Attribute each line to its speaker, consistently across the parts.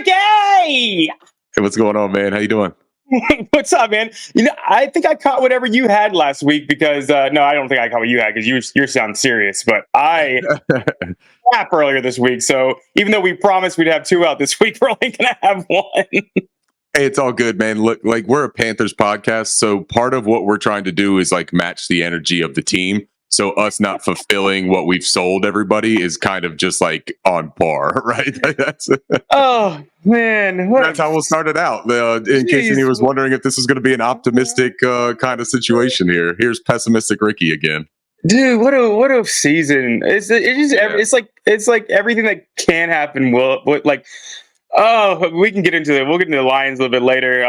Speaker 1: Ricky!
Speaker 2: Hey, what's going on, man? How you doing?
Speaker 1: What's up, man? I think I caught whatever you had last week because no, I don't think I caught what you had because you sound serious. But I crap earlier this week, so even though we promised we'd have two out this week, we're only gonna have one.
Speaker 2: Hey, it's all good, man. Look, like we're a Panthers podcast, so part of what we're trying to do is like match the energy of the team. So us not fulfilling what we've sold everybody is kind of just like on par, right? That's
Speaker 1: Oh man,
Speaker 2: that's how we'll start it out. In case anyone was wondering if this is going to be an optimistic kind of situation here, here's pessimistic Ricky again.
Speaker 1: Dude, what a season! It's like everything that can happen will like. Oh, we can get into it. We'll get into the Lions a little bit later.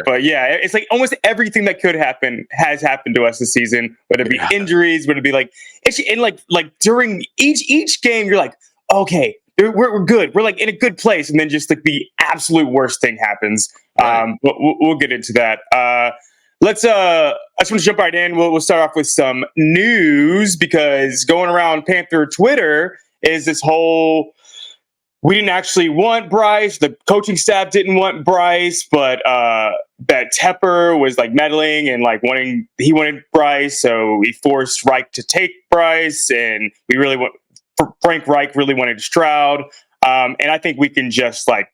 Speaker 1: But yeah, it's like almost everything that could happen has happened to us this season. Whether it be injuries, whether it be like it's and like during each game, you're like, okay, we're good. We're like in a good place, and then just like the absolute worst thing happens.
Speaker 2: Right.
Speaker 1: But we'll get into that. Let's. I just want to jump right in. We'll start off with some news because going around Panther Twitter is this whole. We didn't actually want Bryce. The coaching staff didn't want Bryce, but that Tepper was like meddling and like he wanted Bryce, so he forced Reich to take Bryce, and Frank Reich really wanted Stroud. And I think we can just like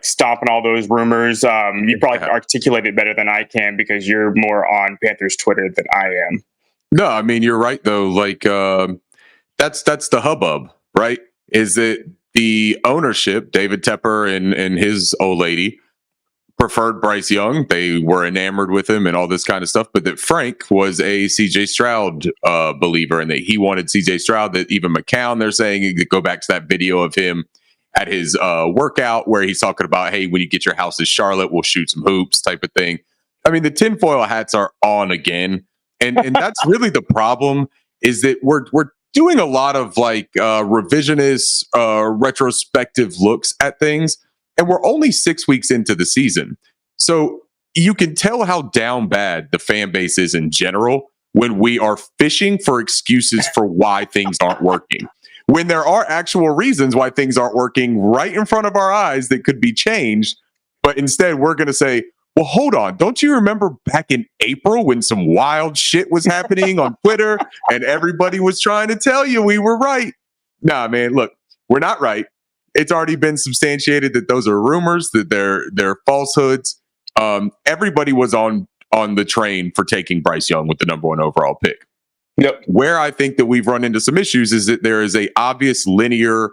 Speaker 1: stomp on all those rumors. You probably articulate it better than I can because you're more on Panthers Twitter than I am.
Speaker 2: No, I mean you're right though. Like that's the hubbub, right? Is that the ownership, David Tepper and his old lady, preferred Bryce Young. They were enamored with him and all this kind of stuff. But that Frank was a CJ Stroud believer and that he wanted CJ Stroud. That even McCown, they're saying, you could go back to that video of him at his workout where he's talking about, hey, when you get your house in Charlotte, we'll shoot some hoops type of thing. I mean, the tinfoil hats are on again. And that's really the problem is that we're doing a lot of like revisionist, retrospective looks at things. And we're only 6 weeks into the season. So you can tell how down bad the fan base is in general when we are fishing for excuses for why things aren't working. When there are actual reasons why things aren't working right in front of our eyes that could be changed. But instead, we're going to say, well, hold on. Don't you remember back in April when some wild shit was happening on Twitter and everybody was trying to tell you we were right? Nah, man, look, we're not right. It's already been substantiated that those are rumors, that they're falsehoods. Everybody was on the train for taking Bryce Young with the number 1 overall pick.
Speaker 1: Yep.
Speaker 2: Where I think that we've run into some issues is that there is a obvious linear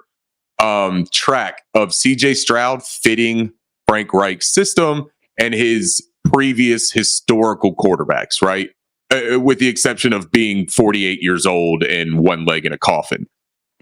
Speaker 2: track of CJ Stroud fitting Frank Reich's system and his previous historical quarterbacks, right? With the exception of being 48 years old and one leg in a coffin.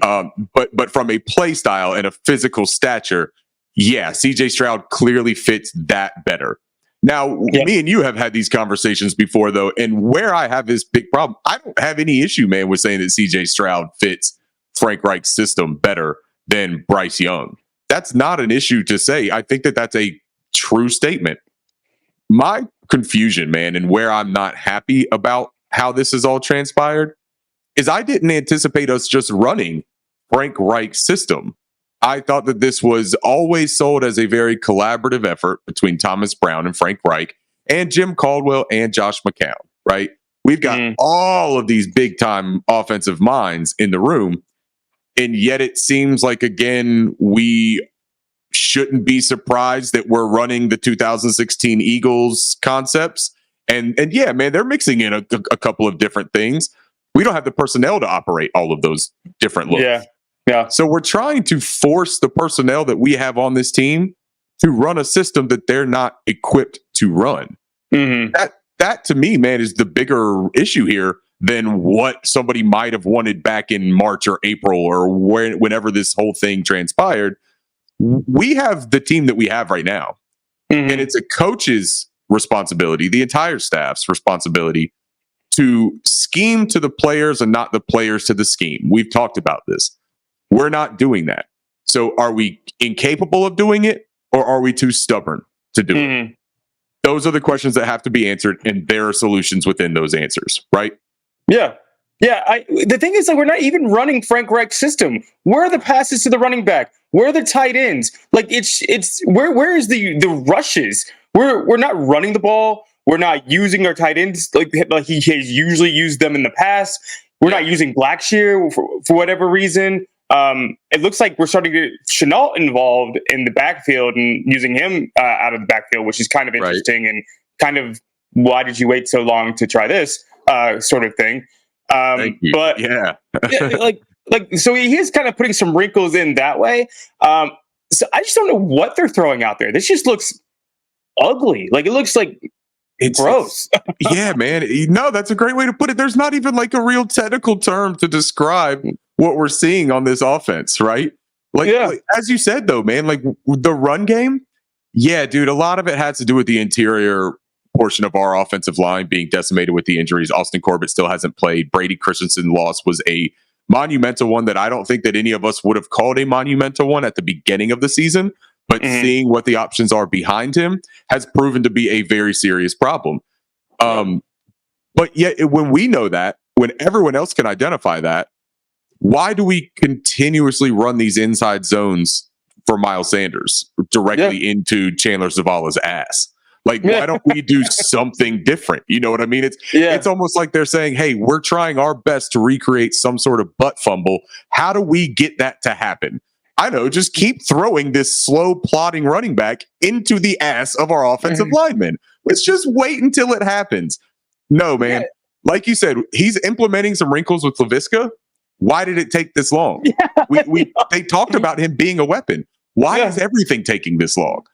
Speaker 2: But from a play style and a physical stature, yeah, CJ Stroud clearly fits that better. Now, me and you have had these conversations before, though, and where I have this big problem, I don't have any issue, man, with saying that CJ Stroud fits Frank Reich's system better than Bryce Young. That's not an issue to say. I think that that's a true statement. My confusion, man, and where I'm not happy about how this has all transpired is I didn't anticipate us just running Frank Reich's system. I thought that this was always sold as a very collaborative effort between Thomas Brown and Frank Reich and Jim Caldwell and Josh McCown, right? We've got all of these big time offensive minds in the room. And yet it seems like, again, we shouldn't be surprised that we're running the 2016 Eagles concepts. And yeah, man, they're mixing in a couple of different things. We don't have the personnel to operate all of those different looks.
Speaker 1: Yeah.
Speaker 2: So we're trying to force the personnel that we have on this team to run a system that they're not equipped to run.
Speaker 1: Mm-hmm.
Speaker 2: That to me, man, is the bigger issue here than what somebody might have wanted back in March or April or whenever this whole thing transpired. We have the team that we have right now. Mm-hmm. And it's a coach's responsibility, the entire staff's responsibility to scheme to the players and not the players to the scheme. We've talked about this. We're not doing that. So are we incapable of doing it or are we too stubborn to do it? Those are the questions that have to be answered, and there are solutions within those answers, right?
Speaker 1: Yeah. Yeah, the thing is, like, we're not even running Frank Reich's system. Where are the passes to the running back? Where are the tight ends? Like, it's where is the rushes? We're not running the ball. We're not using our tight ends like he has usually used them in the past. We're
Speaker 2: Yeah.
Speaker 1: not using Blackshear for whatever reason. It looks like we're starting to get Chenault involved in the backfield and using him out of the backfield, which is kind of interesting and kind of why did you wait so long to try this sort of thing.
Speaker 2: Thank you.
Speaker 1: But
Speaker 2: Yeah.
Speaker 1: yeah, so he is kind of putting some wrinkles in that way. So I just don't know what they're throwing out there. This just looks ugly. Like it looks like
Speaker 2: It's
Speaker 1: gross.
Speaker 2: yeah, man. No, that's a great way to put it. There's not even like a real technical term to describe what we're seeing on this offense, right? Like as you said though, man, like the run game, yeah, dude, a lot of it has to do with the interior portion of our offensive line being decimated with the injuries. Austin Corbett still hasn't played. Brady Christensen loss was a monumental one that I don't think that any of us would have called a monumental one at the beginning of the season, but seeing what the options are behind him has proven to be a very serious problem. But yet when we know that, when everyone else can identify that, why do we continuously run these inside zones for Miles Sanders directly into Chandler Zavala's ass? Like, why don't we do something different? You know what I mean? It's almost like they're saying, hey, we're trying our best to recreate some sort of butt fumble. How do we get that to happen? I know, just keep throwing this slow plodding running back into the ass of our offensive lineman. Let's just wait until it happens. No, man.
Speaker 1: Yeah.
Speaker 2: Like you said, he's implementing some wrinkles with LaVisca. Why did it take this long? They talked about him being a weapon. Why is everything taking this long?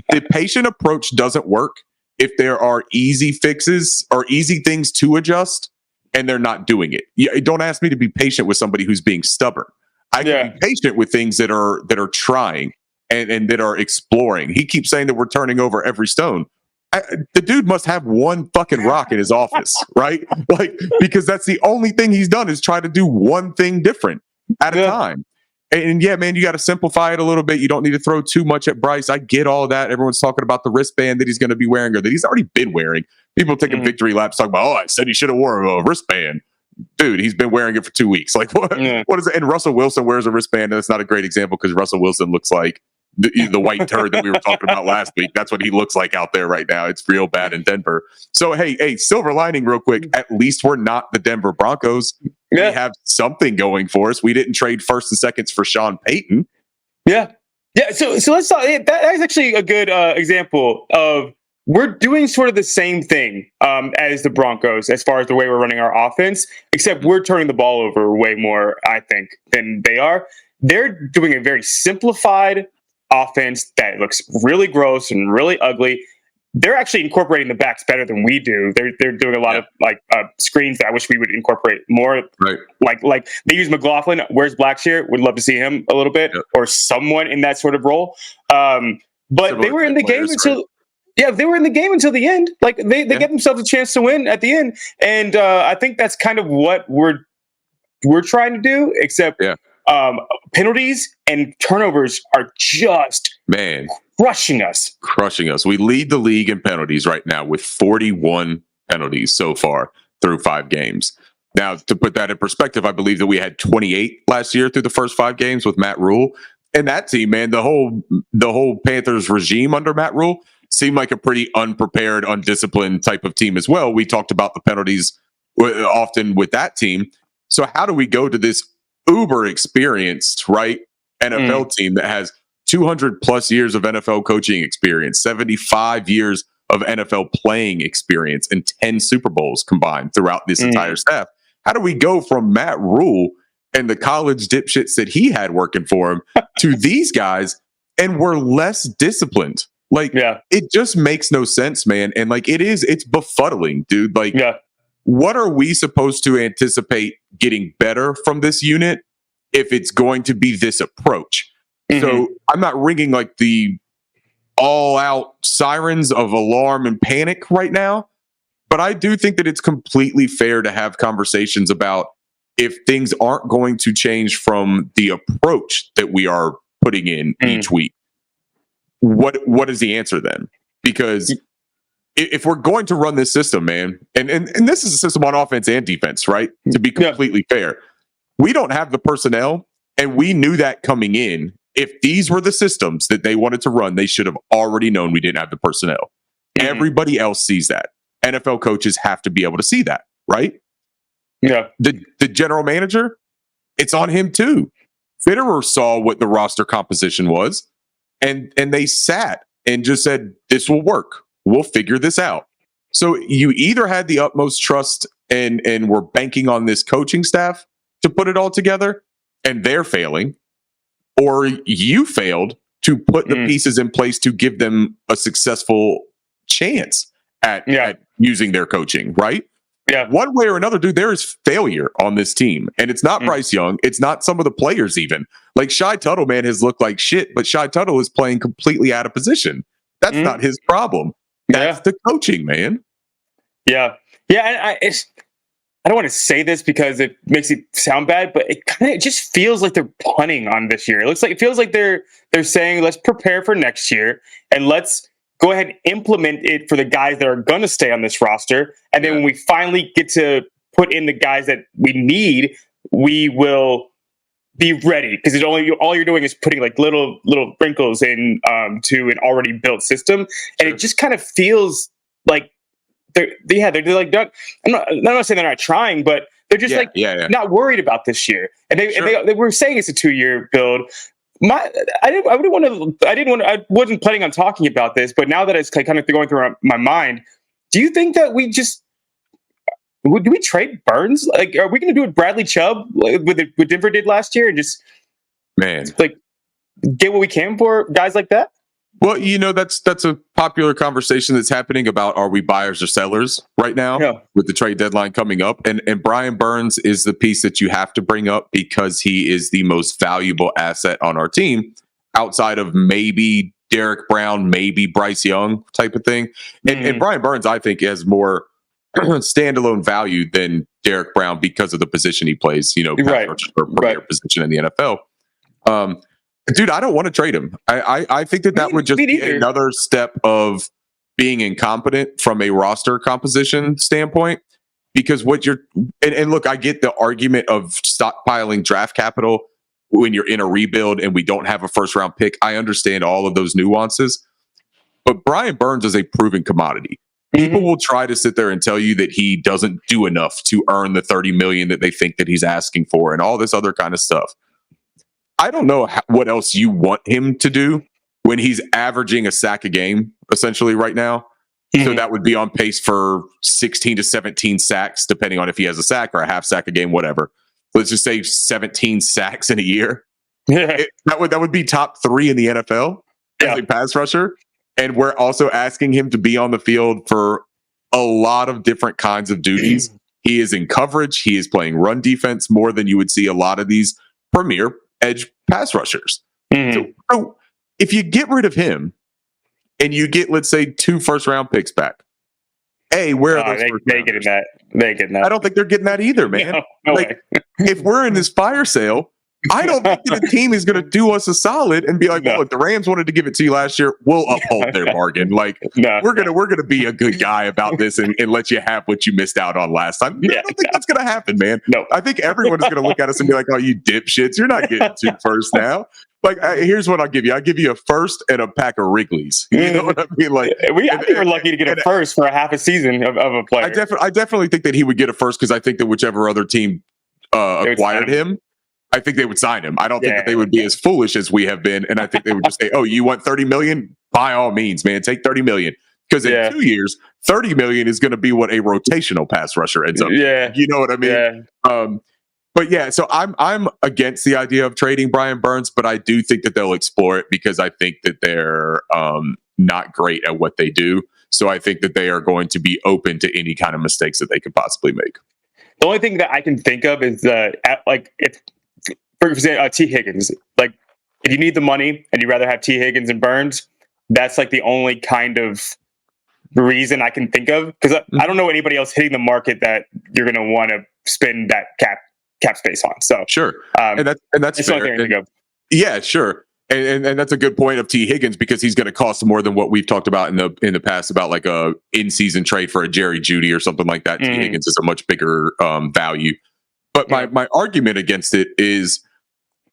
Speaker 2: The patient approach doesn't work if there are easy fixes or easy things to adjust and they're not doing it. Don't ask me to be patient with somebody who's being stubborn. I can be patient with things that are trying and that are exploring. He keeps saying that we're turning over every stone. The dude must have one fucking rock in his office, right? Like, because that's the only thing he's done is try to do one thing different at a time. And yeah, man, you got to simplify it a little bit. You don't need to throw too much at Bryce. I get all that. Everyone's talking about the wristband that he's going to be wearing or that he's already been wearing. People taking victory laps talking about, I said he should have worn a wristband. Dude, he's been wearing it for 2 weeks. Like, what is it? And Russell Wilson wears a wristband, and that's not a great example because Russell Wilson looks like the white turd that we were talking about last week. That's what he looks like out there right now. It's real bad in Denver. So, hey, silver lining real quick. At least we're not the Denver Broncos. We have something going for us. We didn't trade first and seconds for Sean Payton.
Speaker 1: Yeah. So let's talk. That's actually a good example of we're doing sort of the same thing as the Broncos as far as the way we're running our offense, except we're turning the ball over way more, I think, than they are. They're doing a very simplified offense that looks really gross and really ugly. They're actually incorporating the backs better than we do. They're doing a lot of screens that I wish we would incorporate more.
Speaker 2: Right.
Speaker 1: Like they use McLaughlin. Where's Blackshear? Would love to see him a little bit or someone in that sort of role. But similar they were in the game until they were in the game until the end. Like they get themselves a chance to win at the end, and I think that's kind of what we're trying to do. Except penalties and turnovers are just crushing us.
Speaker 2: We lead the league in penalties right now with 41 penalties so far through 5 games. Now, to put that in perspective, I believe that we had 28 last year through the first 5 games with Matt Rule. And that team, man, the whole Panthers regime under Matt Rule seemed like a pretty unprepared, undisciplined type of team as well. We talked about the penalties often with that team. So how do we go to this uber experienced, right, NFL team that has 200 plus years of NFL coaching experience, 75 years of NFL playing experience, and 10 Super Bowls combined throughout this entire staff? How do we go from Matt Rule and the college dipshits that he had working for him to these guys, and we're less disciplined? Like, it just makes no sense, man. And like, it's befuddling, dude. Like, what are we supposed to anticipate getting better from this unit if it's going to be this approach? So I'm not ringing like the all out sirens of alarm and panic right now, but I do think that it's completely fair to have conversations about if things aren't going to change from the approach that we are putting in each week. What is the answer then? Because if we're going to run this system, man, and this is a system on offense and defense, right? To be completely fair, we don't have the personnel, and we knew that coming in. If these were the systems that they wanted to run, they should have already known we didn't have the personnel. Everybody else sees that. NFL coaches have to be able to see that, right?
Speaker 1: Yeah.
Speaker 2: The general manager, it's on him too. Fitterer saw what the roster composition was, and they sat and just said, this will work. We'll figure this out. So you either had the utmost trust and were banking on this coaching staff to put it all together, and they're failing, or you failed to put the pieces in place to give them a successful chance at using their coaching, right?
Speaker 1: Yeah.
Speaker 2: One way or another, dude, there is failure on this team. And it's not Bryce Young. It's not some of the players even. Like Shy Tuttle, man, has looked like shit, but Shy Tuttle is playing completely out of position. That's not his problem. That's the coaching, man.
Speaker 1: Yeah. Yeah. And I don't want to say this because it makes it sound bad, but it just feels like they're punting on this year. It feels like they're saying, let's prepare for next year and let's go ahead and implement it for the guys that are going to stay on this roster. And then when we finally get to put in the guys that we need, we will be ready, because all you're doing is putting like little wrinkles in to an already built system, and it just kind of feels like they're like I'm not saying they're not trying, but they're just not worried about this year. And they were saying it's a 2-year build. I wasn't planning on talking about this, but now that it's kind of going through my mind, do you think that do we trade Burns? Like, are we going to do what Bradley Chubb what Denver did last year and just like get what we can for guys like that?
Speaker 2: Well, that's a popular conversation that's happening about, are we buyers or sellers right now with the trade deadline coming up? And Brian Burns is the piece that you have to bring up because he is the most valuable asset on our team outside of maybe Derek Brown, maybe Bryce Young type of thing. And Brian Burns, I think, has more standalone value than Derek Brown because of the position he plays, premier position in the NFL. Dude, I don't want to trade him. I think that would just be another step of being incompetent from a roster composition standpoint. Because what you're and look, I get the argument of stockpiling draft capital when you're in a rebuild and we don't have a first round pick. I understand all of those nuances, but Brian Burns is a proven commodity. People will try to sit there and tell you that he doesn't do enough to earn the $30 million that they think that he's asking for and all this other kind of stuff. I don't know what else you want him to do when he's averaging a sack a game, essentially, right now. So that would be on pace for 16 to 17 sacks, depending on if he has a sack or a half sack a game, whatever. Let's just say 17 sacks in a year. That would be top 3 in the NFL as a pass rusher. And we're also asking him to be on the field for a lot of different kinds of duties. He is in coverage. He is playing run defense more than you would see a lot of these premier edge pass rushers. So if you get rid of him and you get, let's say, 2 first-round picks back, where are those?
Speaker 1: They getting that. They getting that.
Speaker 2: I don't think they're getting that either, man.
Speaker 1: No way.
Speaker 2: If we're in this fire sale, I don't think that a team is going to do us a solid and be like, well, if the Rams wanted to give it to you last year, we'll uphold their bargain. Like, we're gonna be a good guy about this and let you have what you missed out on last time. I don't think that's gonna happen, man.
Speaker 1: No.
Speaker 2: I think everyone is gonna look at us and be like, oh, you dipshits, you're not getting 2 firsts now. Like, here's what I'll give you. I'll give you a first and a pack of Wrigley's. You know what I mean? Like,
Speaker 1: I think we're lucky to get a first for a half a season of a player.
Speaker 2: I definitely think that he would get a first because I think that whichever other team acquired him, I think they would sign him. I don't think that they would be as foolish as we have been. And I think they would just say, oh, you want 30 million? By all means, man, take 30 million. Because in 2 years, 30 million is going to be what a rotational pass rusher ends up.
Speaker 1: Yeah.
Speaker 2: You know what I mean? But yeah, so I'm against the idea of trading Brian Burns, but I do think that they'll explore it because I think that they're not great at what they do. So I think that they are going to be open to any kind of mistakes that they could possibly make.
Speaker 1: The only thing that I can think of is for example, T. Higgins. Like, if you need the money and you'd rather have T. Higgins and Burns, that's like the only kind of reason I can think of. Because I don't know anybody else hitting the market that you're going to want to spend that cap space on. So
Speaker 2: sure, and that's fair.
Speaker 1: the only thing I can think of.
Speaker 2: Yeah, sure. And that's a good point of T. Higgins, because he's going to cost more than what we've talked about in the past about like a in-season trade for a Jerry Jeudy or something like that. T. Higgins is a much bigger value. But my argument against it is,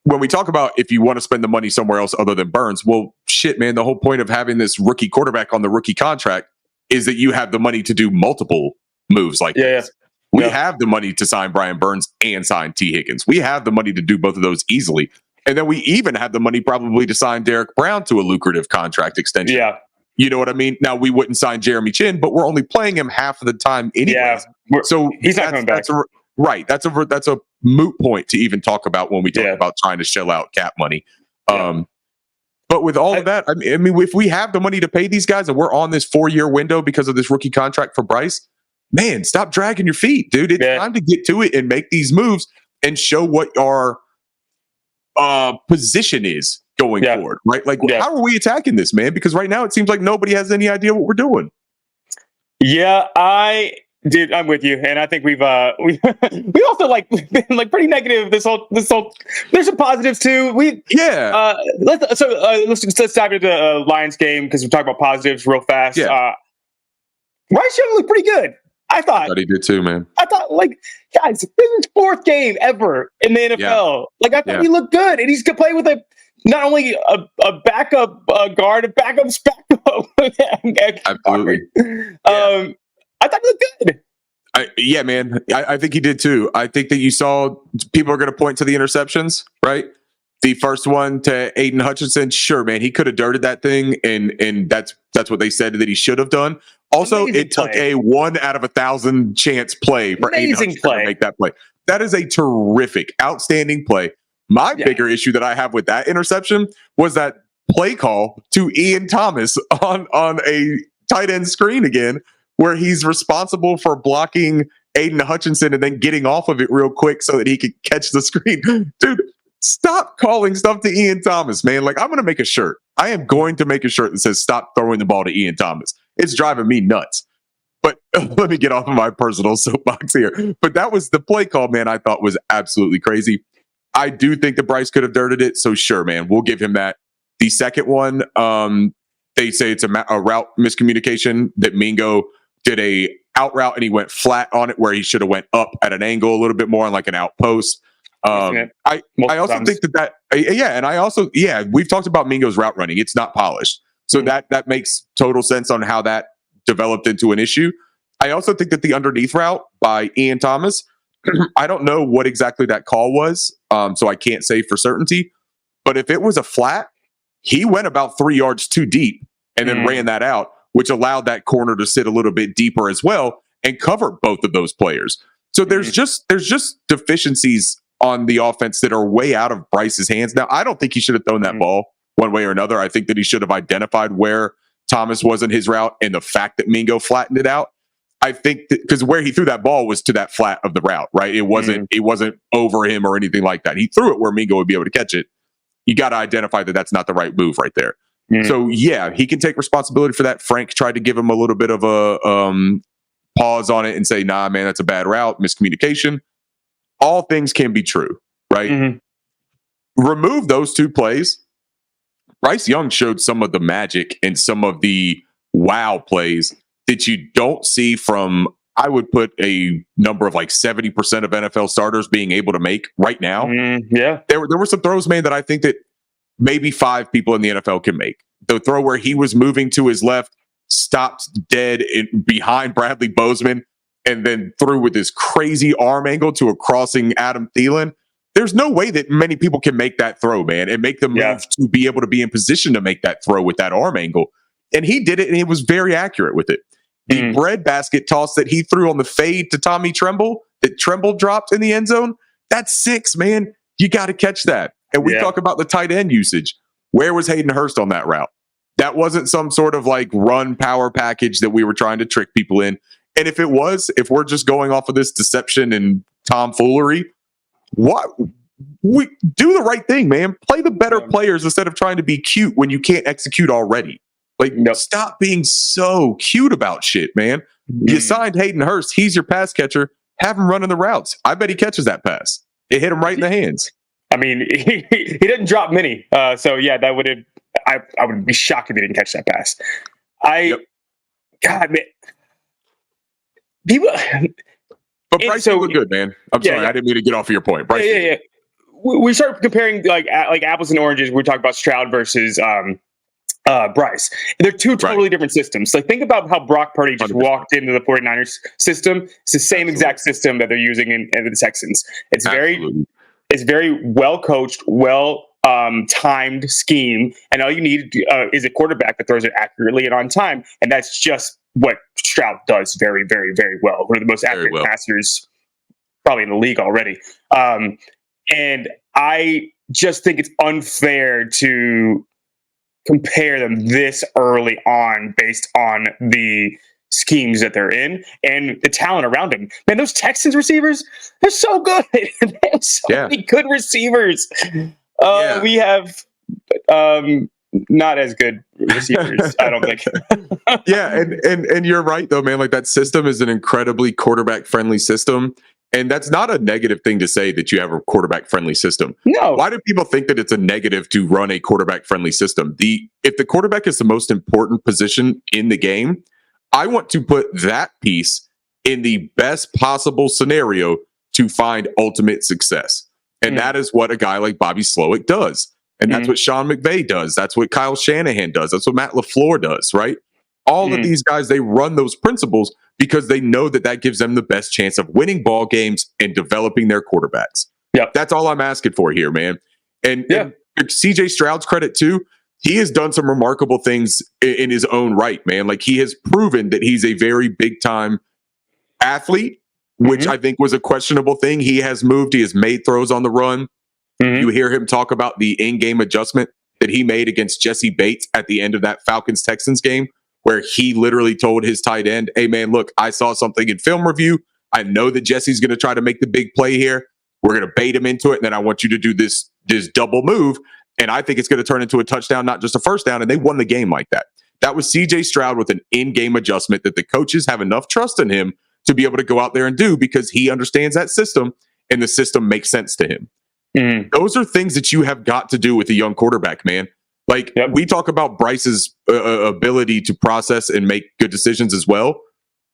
Speaker 2: when we talk about if you want to spend the money somewhere else other than Burns, well, shit, man, the whole point of having this rookie quarterback on the rookie contract is that you have the money to do multiple moves like this. We have the money to sign Brian Burns and sign T. Higgins. We have the money to do both of those easily. And then we even have the money probably to sign Derek Brown to a lucrative contract extension.
Speaker 1: Yeah.
Speaker 2: You know what I mean? Now, we wouldn't sign Jeremy Chin, but we're only playing him half of the time anyway.
Speaker 1: Yeah.
Speaker 2: So
Speaker 1: he's not coming back.
Speaker 2: That's a moot point to even talk about when we talk about trying to shell out cap money. But with all of that, I mean, if we have the money to pay these guys and we're on this 4-year window because of this rookie contract for Bryce, man, stop dragging your feet, dude. It's time to get to it and make these moves and show what our position is going forward, right? Like, how are we attacking this, man? Because right now it seems like nobody has any idea what we're doing.
Speaker 1: Yeah, Dude, I'm with you, and I think we've we also like been like pretty negative. This whole there's some positives too. Let's dive into the Lions game because we're talking about positives real fast.
Speaker 2: Yeah.
Speaker 1: Bryce Young looked pretty good. I thought
Speaker 2: he did too, man.
Speaker 1: I thought, like, guys, this is his 4th game ever in the NFL. Yeah. Like, I thought he looked good, and he's gonna play with not only a backup guard, a backup's backup.
Speaker 2: Absolutely.
Speaker 1: I thought he looked good.
Speaker 2: Yeah, man. I think he did too. I think that you saw people are going to point to the interceptions, right? The first one to Aiden Hutchinson, sure, man, he could have dirted that thing, and that's what they said that he should have done. Also, it took a 1 out of 1,000 chance play for Aiden Hutchinson to make that play. That is a terrific, outstanding play. My bigger issue that I have with that interception was that play call to Ian Thomas on a tight end screen again, where he's responsible for blocking Aiden Hutchinson and then getting off of it real quick so that he could catch the screen. Dude, stop calling stuff to Ian Thomas, man. Like, I'm going to make a shirt. I am going to make a shirt that says, stop throwing the ball to Ian Thomas. It's driving me nuts. But let me get off of my personal soapbox here. But that was the play call, man, I thought was absolutely crazy. I do think that Bryce could have dirted it. So sure, man, we'll give him that. The second one, they say it's a route miscommunication, that Mingo did a out route and he went flat on it where he should have went up at an angle a little bit more on like an outpost. I also think that and I also, we've talked about Mingo's route running. It's not polished. So that makes total sense on how that developed into an issue. I also think that the underneath route by Ian Thomas, I don't know what exactly that call was. So I can't say for certainty, but if it was a flat, he went about 3 yards too deep and then ran that out, which allowed that corner to sit a little bit deeper as well and cover both of those players. So there's just deficiencies on the offense that are way out of Bryce's hands. Now, I don't think he should have thrown that ball one way or another. I think that he should have identified where Thomas was in his route and the fact that Mingo flattened it out. I think that because where he threw that ball was to that flat of the route, right? It wasn't over him or anything like that. He threw it where Mingo would be able to catch it. You got to identify that that's not the right move right there. So yeah, he can take responsibility for that. Frank tried to give him a little bit of a pause on it and say, nah, man, that's a bad route, miscommunication. All things can be true, right? Remove those 2 plays. Bryce Young showed some of the magic and some of the wow plays that you don't see from, I would put a number of like 70% of NFL starters being able to make right now. There were some throws, man, that I think that maybe 5 people in the NFL can make. The throw where he was moving to his left, stopped dead behind Bradley Bozeman, and then threw with this crazy arm angle to a crossing Adam Thielen. There's no way that many people can make that throw, man, and make the move to be able to be in position to make that throw with that arm angle. And he did it, and he was very accurate with it. The breadbasket toss that he threw on the fade to Tommy Tremble, that Tremble dropped in the end zone, that's 6, man. You got to catch that. And we talk about the tight end usage. Where was Hayden Hurst on that route? That wasn't some sort of like run power package that we were trying to trick people in. And if it was, if we're just going off of this deception and tomfoolery, we do the right thing, man. Play the better players instead of trying to be cute when you can't execute already. Like, stop being so cute about shit, man. You signed Hayden Hurst. He's your pass catcher. Have him running the routes. I bet he catches that pass. It hit him right in the hands.
Speaker 1: I mean, he didn't drop many. So yeah, that would have. I would be shocked if he didn't catch that pass. God, man, people.
Speaker 2: But Bryce looked good, man. I'm sorry, I didn't mean to get off of your point. Bryce,
Speaker 1: yeah. We start comparing like apples and oranges. We talk about Stroud versus Bryce. They're two totally different systems. Like, think about how Brock Purdy just
Speaker 2: 100%.
Speaker 1: walked into the 49ers system. It's the same exact system that they're using in the Texans. It's very well coached, well timed scheme, and all you need is a quarterback that throws it accurately and on time, and that's just what Stroud does very, very, very well. One of the most accurate passers probably in the league already. And I just think it's unfair to compare them this early on based on the schemes that they're in and the talent around them. Man, those Texans receivers, they're so good. They have so many good receivers. We have not as good receivers, I don't think.
Speaker 2: and you're right though, man. Like, that system is an incredibly quarterback friendly system. And that's not a negative thing to say that you have a quarterback friendly system.
Speaker 1: No.
Speaker 2: Why do people think that it's a negative to run a quarterback friendly system? If the quarterback is the most important position in the game, I want to put that piece in the best possible scenario to find ultimate success. And that is what a guy like Bobby Slowick does. And that's what Sean McVay does. That's what Kyle Shanahan does. That's what Matt LaFleur does, right? All of these guys, they run those principles because they know that gives them the best chance of winning ball games and developing their quarterbacks.
Speaker 1: Yep.
Speaker 2: That's all I'm asking for here, man. And CJ Stroud's credit too, he has done some remarkable things in his own right, man. Like, he has proven that he's a very big time athlete, which I think was a questionable thing. He has moved, he has made throws on the run. You hear him talk about the in-game adjustment that he made against Jesse Bates at the end of that Falcons-Texans game, where he literally told his tight end, hey, man, look, I saw something in film review. I know that Jesse's going to try to make the big play here. We're going to bait him into it, and then I want you to do this double move, and I think it's going to turn into a touchdown, not just a first down, and they won the game like that. That was CJ Stroud with an in-game adjustment that the coaches have enough trust in him to be able to go out there and do because he understands that system, and the system makes sense to him. Those are things that you have got to do with a young quarterback, man. Like, we talk about Bryce's ability to process and make good decisions as well.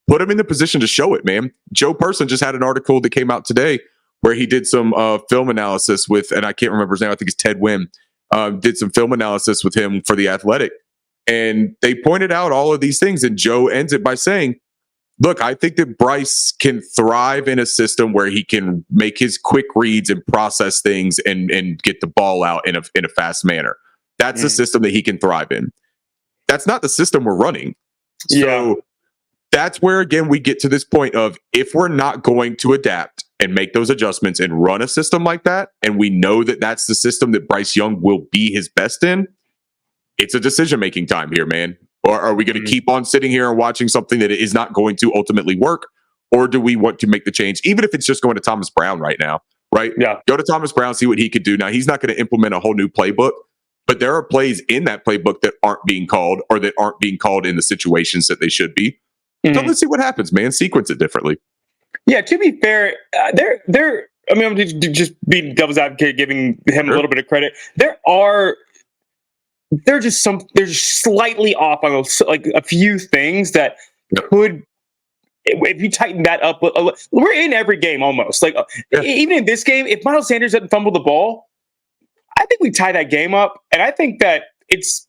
Speaker 2: Put him in the position to show it, man. Joe Person just had an article that came out today where he did some film analysis with, and I can't remember his name, I think it's Ted Wynn, did some film analysis with him for The Athletic. And they pointed out all of these things. And Joe ends it by saying, look, I think that Bryce can thrive in a system where he can make his quick reads and process things and get the ball out in a fast manner. That's the system that he can thrive in. That's not the system we're running. So that's where, again, we get to this point of, if we're not going to adapt and make those adjustments and run a system like that, and we know that that's the system that Bryce Young will be his best in, it's a decision-making time here, man. Or are we going to keep on sitting here and watching something that is not going to ultimately work? Or do we want to make the change, even if it's just going to Thomas Brown right now, right? Yeah. Go to Thomas Brown, see what he could do. Now, he's not going to implement a whole new playbook, but there are plays in that playbook that aren't being called, or that aren't being called in the situations that they should be. So let's see what happens, man. Sequence it differently.
Speaker 1: Yeah, to be fair, they're I mean, I'm just being devil's advocate, giving him a little bit of credit. They're just slightly off on like a few things that could, if you tighten that up, we're in every game almost. Like, even in this game, if Miles Sanders doesn't fumble the ball, I think we tie that game up. And I think that it's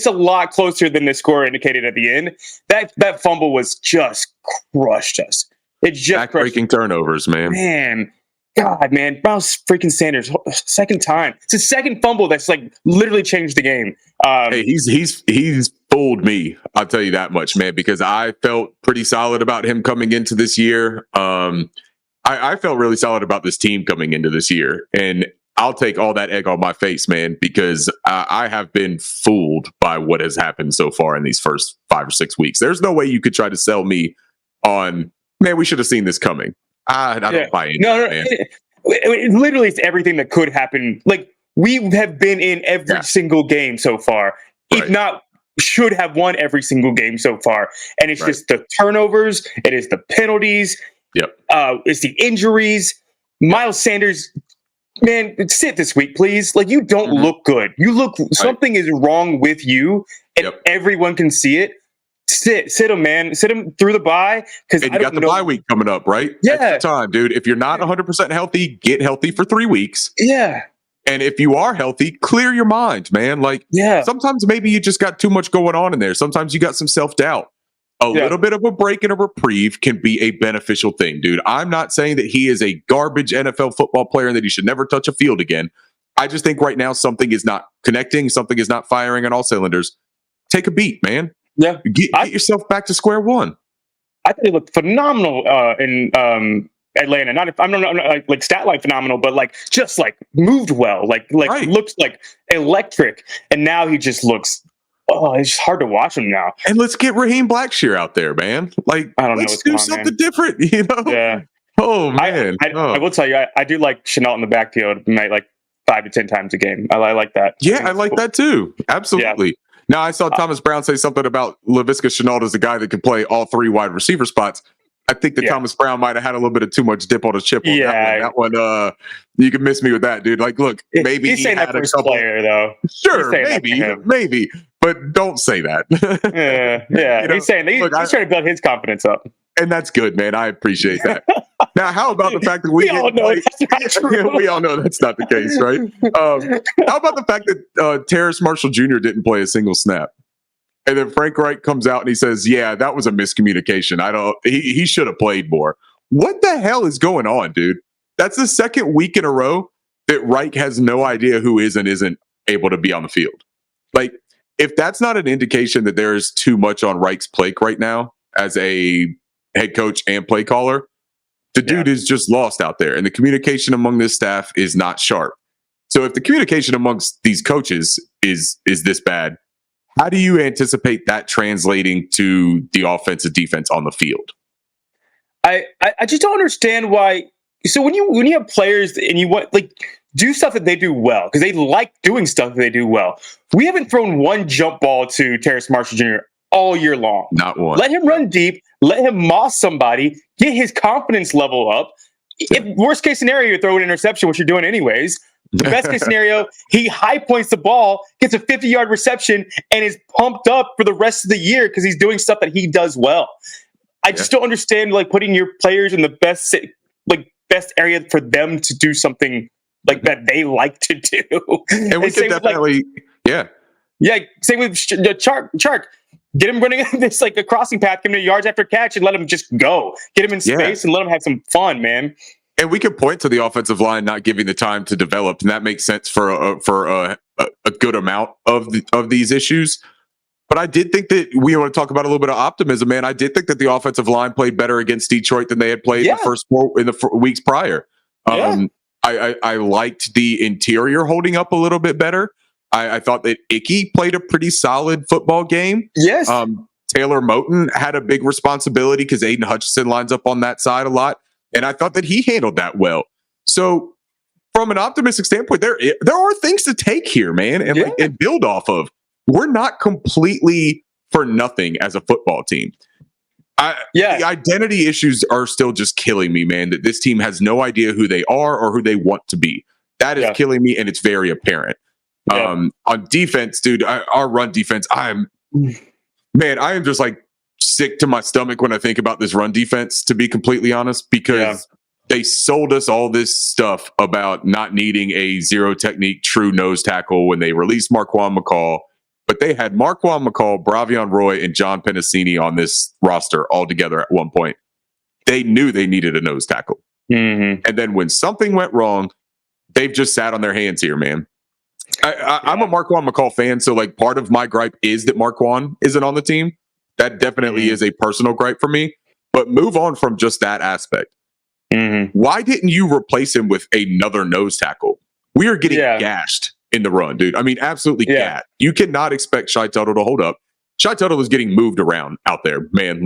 Speaker 1: a lot closer than the score indicated at the end. That fumble was just crushed us. It just
Speaker 2: backbreaking turnovers, man.
Speaker 1: God, man, Miles freaking Sanders, second time. It's his second fumble that's like literally changed the game.
Speaker 2: Hey, he's fooled me. I'll tell you that much, man, because I felt pretty solid about him coming into this year. I felt really solid about this team coming into this year, and I'll take all that egg on my face, man, because I have been fooled by what has happened so far in these first 5 or 6 weeks. There's no way you could try to sell me on, man, we should have seen this coming. I don't buy into it, man.
Speaker 1: Literally, it's everything that could happen. Like, we have been in every single game so far. If not, should have won every single game so far. And it's just the turnovers. It is the penalties. It's the injuries. Miles Sanders, man, sit this week, please. Like, you don't look good. You look, something is wrong with you, and everyone can see it. Sit him, man. Sit him through the bye, because
Speaker 2: And you got the bye week coming up, right?
Speaker 1: Yeah.
Speaker 2: Extra time, dude. If you're not 100% healthy, get healthy for 3 weeks.
Speaker 1: Yeah.
Speaker 2: And if you are healthy, clear your mind, man. Like, sometimes maybe you just got too much going on in there. Sometimes you got some self-doubt. A little bit of a break and a reprieve can be a beneficial thing, dude. I'm not saying that he is a garbage NFL football player and that he should never touch a field again. I just think right now something is not connecting, something is not firing on all cylinders. Take a beat, man.
Speaker 1: Yeah.
Speaker 2: Get yourself back to square one.
Speaker 1: I think he looked phenomenal in Atlanta. I'm not like stat line phenomenal, but like just like moved well, like looks like electric. And now he just looks, it's just hard to watch him now.
Speaker 2: And let's get Raheem Blackshear out there, man. Like,
Speaker 1: I don't know,
Speaker 2: let's do something different, you know?
Speaker 1: Yeah.
Speaker 2: Oh man.
Speaker 1: I will tell you, I do like Chenault in the backfield, like 5 to 10 times a game. I like that.
Speaker 2: Yeah, I like that too. Absolutely. Yeah. Now, I saw Thomas Brown say something about Laviska Shenault as a guy that can play all 3 wide receiver spots. I think that Thomas Brown might have had a little bit of too much dip on his chip on that one. You can miss me with that, dude. Like, look, maybe
Speaker 1: he's saying that for his player, though.
Speaker 2: Sure, maybe, but don't say that.
Speaker 1: Yeah. You know, he's saying he's trying to build his confidence up,
Speaker 2: and that's good, man. I appreciate that. Now, how about the fact that we
Speaker 1: all know that's not true.
Speaker 2: We all know that's not the case, right? How about the fact that Terrace Marshall Jr. didn't play a single snap? And then Frank Reich comes out and he says, yeah, that was a miscommunication. He should have played more. What the hell is going on, dude? That's the second week in a row that Reich has no idea who is and isn't able to be on the field. Like, if that's not an indication that there is too much on Reich's plate right now as a head coach and play caller, the dude is just lost out there. And the communication among this staff is not sharp. So if the communication amongst these coaches is this bad, how do you anticipate that translating to the offense and defense on the field?
Speaker 1: I just don't understand why. So when you have players and you want do stuff that they do well, because they like doing stuff that they do well. We haven't thrown one jump ball to Terrace Marshall Jr. all year long.
Speaker 2: Not one.
Speaker 1: Let him run deep. Let him moss somebody. Get his confidence level up. If worst case scenario, you throw an interception, which you're doing anyways. The best case scenario, he high points the ball, gets a 50-yard reception, and is pumped up for the rest of the year because he's doing stuff that he does well. I just don't understand putting your players in the best area for them to do something that they like to do.
Speaker 2: And we could definitely,
Speaker 1: same with Chark. Get him running this a crossing path, give him yards after catch, and let him just go. Get him in space and let him have some fun, man.
Speaker 2: And we can point to the offensive line not giving the time to develop, and that makes sense for a good amount of these issues. But I did think that we want to talk about a little bit of optimism, man. I did think that the offensive line played better against Detroit than they had played in the weeks prior. I liked the interior holding up a little bit better. I thought that Icky played a pretty solid football game.
Speaker 1: Yes.
Speaker 2: Taylor Moton had a big responsibility because Aiden Hutchinson lines up on that side a lot. And I thought that he handled that well. So from an optimistic standpoint, there are things to take here, man, and build off of. We're not completely for nothing as a football team. The identity issues are still just killing me, man, that this team has no idea who they are or who they want to be. That is killing me, and it's very apparent. On defense, dude, our run defense, I am just sick to my stomach when I think about this run defense, to be completely honest, because they sold us all this stuff about not needing a zero technique true nose tackle when they released Marquand McCall. But they had Marquand McCall, Bravion Roy, and John Pennicini on this roster all together at one point. They knew they needed a nose tackle. Mm-hmm. And then when something went wrong, they've just sat on their hands here, man. I'm a Marquand McCall fan, so part of my gripe is that Marquand isn't on the team. That definitely is a personal gripe for me. But move on from just that aspect. Mm-hmm. Why didn't you replace him with another nose tackle? We are getting gashed in the run, dude. I mean, absolutely gashed. You cannot expect Shai Tuttle to hold up. Shai Tuttle is getting moved around out there, man.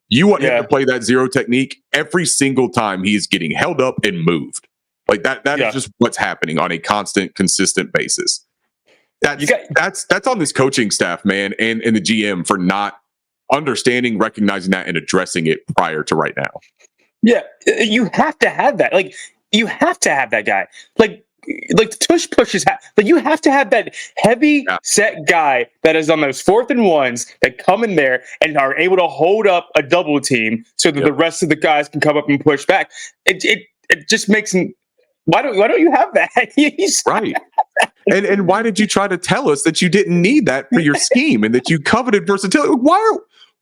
Speaker 2: You want him to play that zero technique every single time he is getting held up and moved. That is just what's happening on a constant, consistent basis. That's on this coaching staff, man, and the GM for not understanding, recognizing that, and addressing it prior to right now.
Speaker 1: Yeah, you have to have that. You have to have that guy. like the tush pushes, like you have to have that heavy set guy that is on those 4th and 1s that come in there and are able to hold up a double team so that the rest of the guys can come up and push back. It just makes him. Why don't you have that?
Speaker 2: Right. And why did you try to tell us that you didn't need that for your scheme and that you coveted versatility?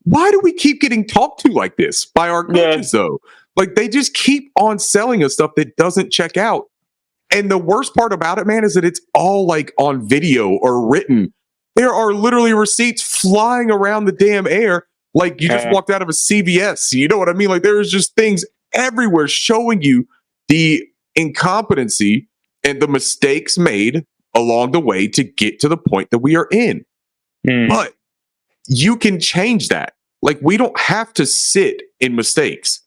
Speaker 2: Why do we keep getting talked to like this by our coaches though? Like they just keep on selling us stuff that doesn't check out. And the worst part about it, man, is that it's all like on video or written. There are literally receipts flying around the damn air. Like you just walked out of a CVS. You know what I mean? Like there is just things everywhere showing you the incompetency and the mistakes made along the way to get to the point that we are in. But you can change that. Like we don't have to sit in mistakes.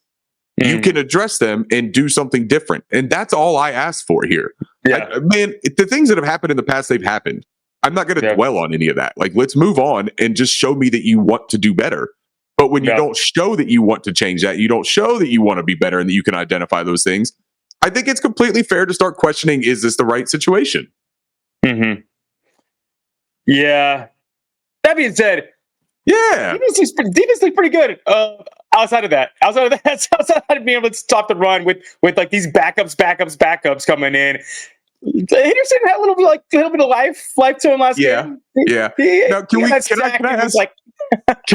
Speaker 2: You can address them and do something different. And that's all I ask for here. Man, the things that have happened in the past, they've happened. I'm not going to dwell on any of that. Like, let's move on and just show me that you want to do better. But when you don't show that you want to change that, you don't show that you want to be better and that you can identify those things, I think it's completely fair to start questioning, is this the right situation?
Speaker 1: Yeah. That being said, defense looked pretty good. Outside of that, outside of being able to stop the run with like these backups coming in, Henderson had a little bit of life to him last game.
Speaker 2: Yeah. Now, can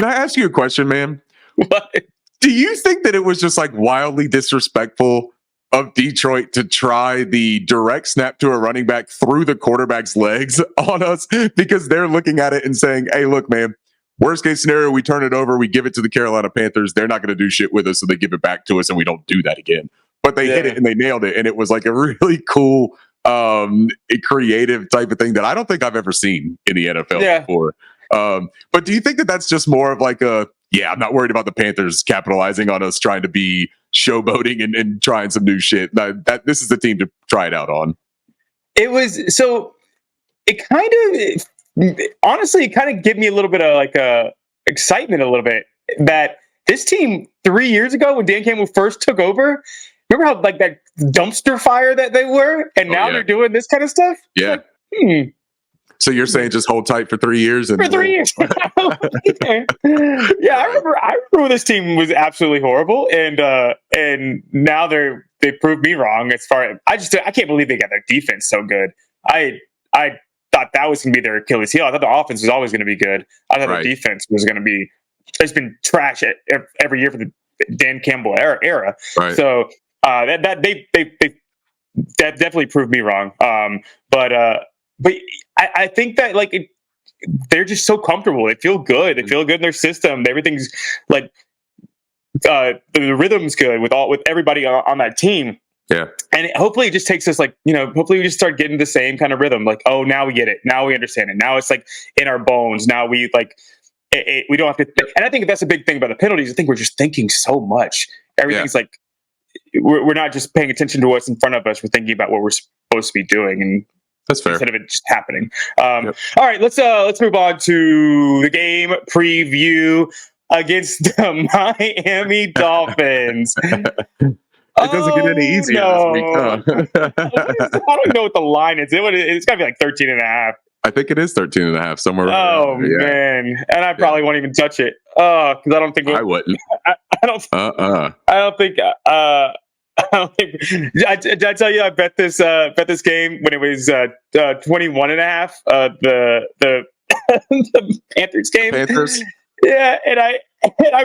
Speaker 2: I ask you a question, man?
Speaker 1: What?
Speaker 2: Do you think that it was just like wildly disrespectful of Detroit to try the direct snap to a running back through the quarterback's legs on us because they're looking at it and saying, "Hey, look, man. Worst case scenario, we turn it over, we give it to the Carolina Panthers. They're not going to do shit with us, so they give it back to us, and we don't do that again." But they hit it and they nailed it, and it was like a really cool, creative type of thing that I don't think I've ever seen in the NFL before. But do you think that that's just more of like I'm not worried about the Panthers capitalizing on us trying to be showboating and trying some new shit. That this is the team to try it out on.
Speaker 1: Honestly, it kind of gave me a little bit of like excitement a little bit that this team 3 years ago when Dan Campbell first took over, remember how like that dumpster fire that they were, and now they're doing this kind of stuff.
Speaker 2: Like, so you're saying just hold tight for 3 years?
Speaker 1: For 3 years. I remember when this team was absolutely horrible, and now they proved me wrong. As far as I can't believe they got their defense so good. I thought that was going to be their Achilles heel. I thought the offense was always going to be good. I thought the defense was going to be. It's been trash every year for the Dan Campbell era. Right. So that they definitely proved me wrong. But I think that they're just so comfortable. They feel good. They feel good in their system. Everything's like the rhythm's good with everybody on that team.
Speaker 2: Yeah.
Speaker 1: And hopefully it just takes us hopefully we just start getting the same kind of rhythm. Like, oh, now we get it. Now we understand it. Now it's like in our bones. Now we we don't have to think. And I think that's a big thing about the penalties. I think we're just thinking so much. Everything's like, we're not just paying attention to what's in front of us. We're thinking about what we're supposed to be doing. And
Speaker 2: that's fair.
Speaker 1: Instead of it just happening. All right, let's move on to the game preview against the Miami Dolphins.
Speaker 2: It doesn't get any easier this week, huh?
Speaker 1: I don't know what the line is. It's got to be like 13.5.
Speaker 2: I think it is 13.5 somewhere.
Speaker 1: Oh man, and I probably won't even touch it. Oh, because I don't think
Speaker 2: I wouldn't.
Speaker 1: I don't. I don't think. Did I tell you I bet this game when it was 21.5? The Panthers game.
Speaker 2: Panthers.
Speaker 1: Yeah, and I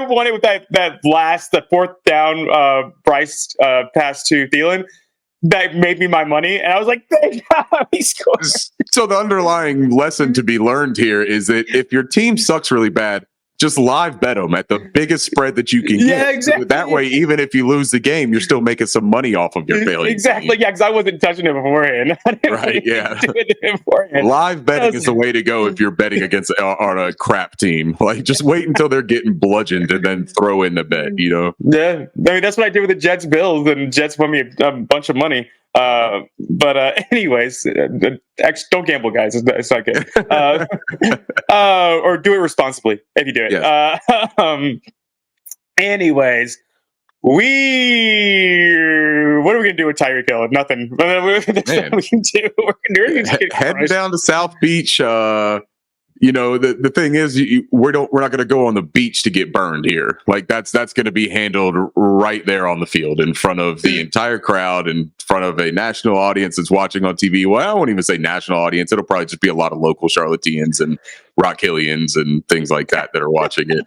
Speaker 1: won it with the fourth down Bryce pass to Thielen. That made me my money, and I was like, thank God he scored.
Speaker 2: So the underlying lesson to be learned here is that if your team sucks really bad, just live bet them at the biggest spread that you can get.
Speaker 1: Yeah, exactly.
Speaker 2: So that way, even if you lose the game, you're still making some money off of your failure.
Speaker 1: Exactly. Yeah, because I wasn't touching it beforehand.
Speaker 2: Right. Yeah. Live betting is the way to go if you're betting against on a crap team. Like, just wait until they're getting bludgeoned and then throw in the bet. You know.
Speaker 1: Yeah, I mean that's what I did with the Jets Bills, and Jets won me a bunch of money. Anyways, don't gamble, guys. It's not good. Or do it responsibly if you do it.
Speaker 2: Yes.
Speaker 1: Anyways, what are we gonna do with Tyreek Hill? Nothing. There's nothing we can do.
Speaker 2: Heading down to South Beach. The thing is, we're not going to go on the beach to get burned here. Like that's going to be handled right there on the field in front of the entire crowd, in front of a national audience that's watching on TV. Well, I won't even say national audience. It'll probably just be a lot of local Charlotteans and Rock Hillians and things like that are watching it.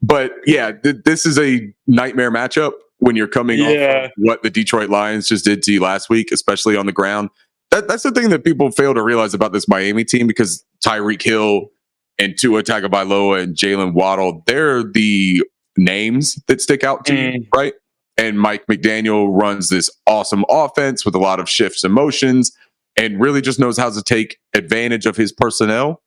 Speaker 2: But yeah, this is a nightmare matchup when you're coming off of what the Detroit Lions just did to you last week, especially on the ground. That's the thing that people fail to realize about this Miami team, because Tyreek Hill and Tua Tagovailoa and Jalen Waddle, they're the names that stick out to you, right? And Mike McDaniel runs this awesome offense with a lot of shifts and motions and really just knows how to take advantage of his personnel.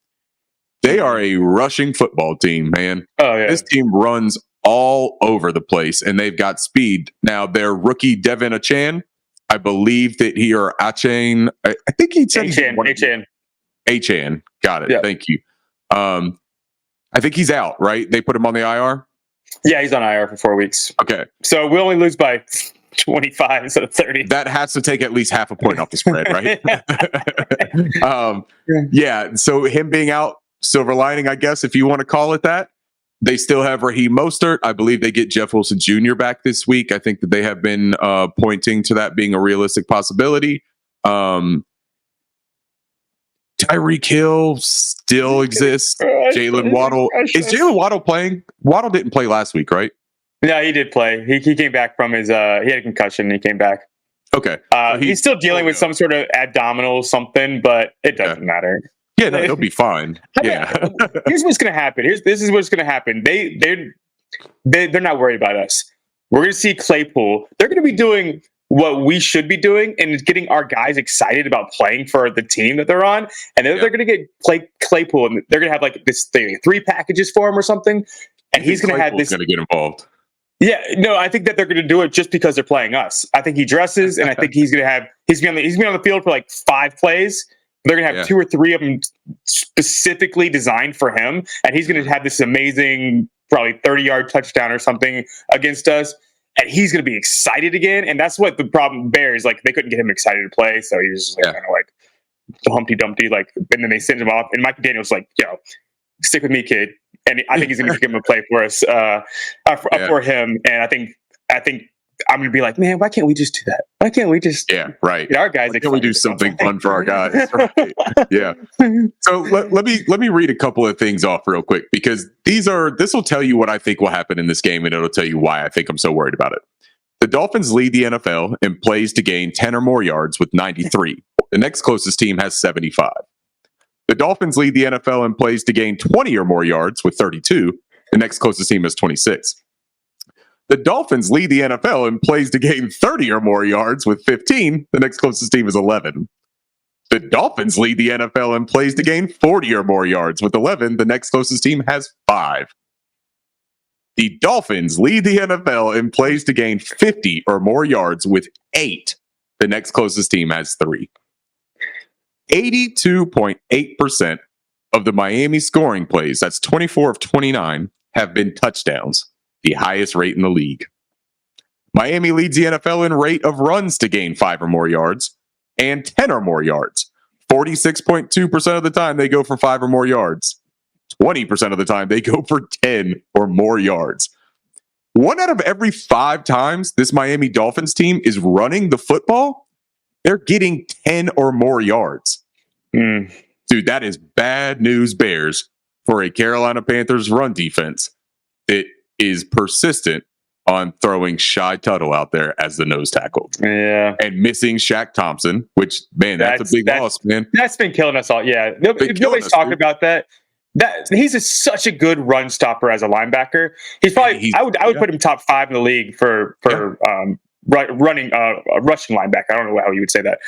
Speaker 2: They are a rushing football team, man.
Speaker 1: Oh, yeah.
Speaker 2: This team runs all over the place, and they've got speed. Now, their rookie, Devin Achane, I believe that he or Achane, I think he said Achane. Got it. Yep. Thank you. I think he's out, right? They put him on the IR?
Speaker 1: Yeah, he's on IR for 4 weeks.
Speaker 2: Okay.
Speaker 1: So we only lose by 25 instead of 30.
Speaker 2: That has to take at least half a point off the spread, right? Yeah. So him being out, silver lining, I guess, if you want to call it that. They still have Raheem Mostert. I believe they get Jeff Wilson Jr. back this week. I think that they have been pointing to that being a realistic possibility. Tyreek Hill still exists. Jalen Waddle. Is Jalen Waddle playing? Waddle didn't play last week, right?
Speaker 1: Yeah, he did play. He came back from his he had a concussion and he came back.
Speaker 2: Okay.
Speaker 1: He's still dealing with some sort of abdominal something, but it doesn't matter.
Speaker 2: Yeah, no, they'll be fine.
Speaker 1: Here's what's going to happen. This is what's going to happen. They're not worried about us. We're going to see Claypool. They're going to be doing what we should be doing and getting our guys excited about playing for the team that they're on. And then they're going to get Claypool, and they're going to have like this thing, 3 packages for him or something. And he's going to have this.
Speaker 2: Going to get involved.
Speaker 1: Yeah, no, I think that they're going to do it just because they're playing us. I think he dresses, and I think he's going to be on the field for like 5 plays. They're going to have 2 or 3 of them specifically designed for him. And he's going to have this amazing, probably 30-yard touchdown or something against us. And he's going to be excited again. And that's what the problem bears. Like, they couldn't get him excited to play. So he was just kind of like Humpty Dumpty. Like, and then they send him off. And Mike McDaniel's like, stick with me, kid. And I think he's going to give him a play for us, for him. And I think I'm going to be like, man, why can't we just do that? Why can't we just
Speaker 2: get our guys?
Speaker 1: Why
Speaker 2: can't we do something fun for our guys? Right. Yeah. So let me read a couple of things off real quick, because this will tell you what I think will happen in this game, and it'll tell you why I think I'm so worried about it. The Dolphins lead the NFL in plays to gain 10 or more yards with 93. The next closest team has 75. The Dolphins lead the NFL in plays to gain 20 or more yards with 32. The next closest team is 26. The Dolphins lead the NFL in plays to gain 30 or more yards with 15. The next closest team is 11. The Dolphins lead the NFL in plays to gain 40 or more yards with 11. The next closest team has 5. The Dolphins lead the NFL in plays to gain 50 or more yards with 8. The next closest team has 3. 82.8% of the Miami scoring plays, that's 24 of 29, have been touchdowns, the highest rate in the league. Miami leads the NFL in rate of runs to gain 5 or more yards and 10 or more yards. 46.2% of the time they go for 5 or more yards. 20% of the time they go for 10 or more yards. 1 out of every 5 times this Miami Dolphins team is running the football, they're getting 10 or more yards. Dude, that is bad news bears for a Carolina Panthers run defense that is persistent on throwing Shy Tuttle out there as the nose tackle.
Speaker 1: Yeah.
Speaker 2: And missing Shaq Thompson, which, man, that's a big loss, man.
Speaker 1: That's been killing us all. Yeah. Nobody's talking about that. He's such a good run stopper as a linebacker. He's probably, I would put him top 5 in the league for running rushing linebacker. I don't know how you would say that.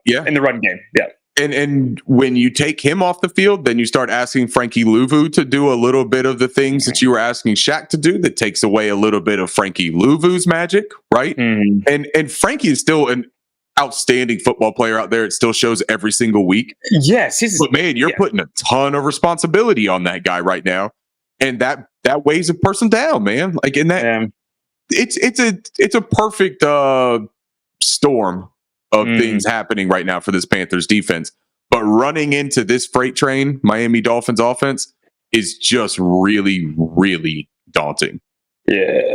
Speaker 1: In the run game. Yeah.
Speaker 2: And when you take him off the field, then you start asking Frankie Louvu to do a little bit of the things that you were asking Shaq to do. That takes away a little bit of Frankie Louvu's magic, right? And Frankie is still an outstanding football player out there. It still shows every single week.
Speaker 1: Yes,
Speaker 2: but man, you're putting a ton of responsibility on that guy right now. and that weighs a person down, man. Like in that, it's a perfect storm of things happening right now for this Panthers defense. But running into this freight train, Miami Dolphins offense, is just really, really daunting.
Speaker 1: Yeah.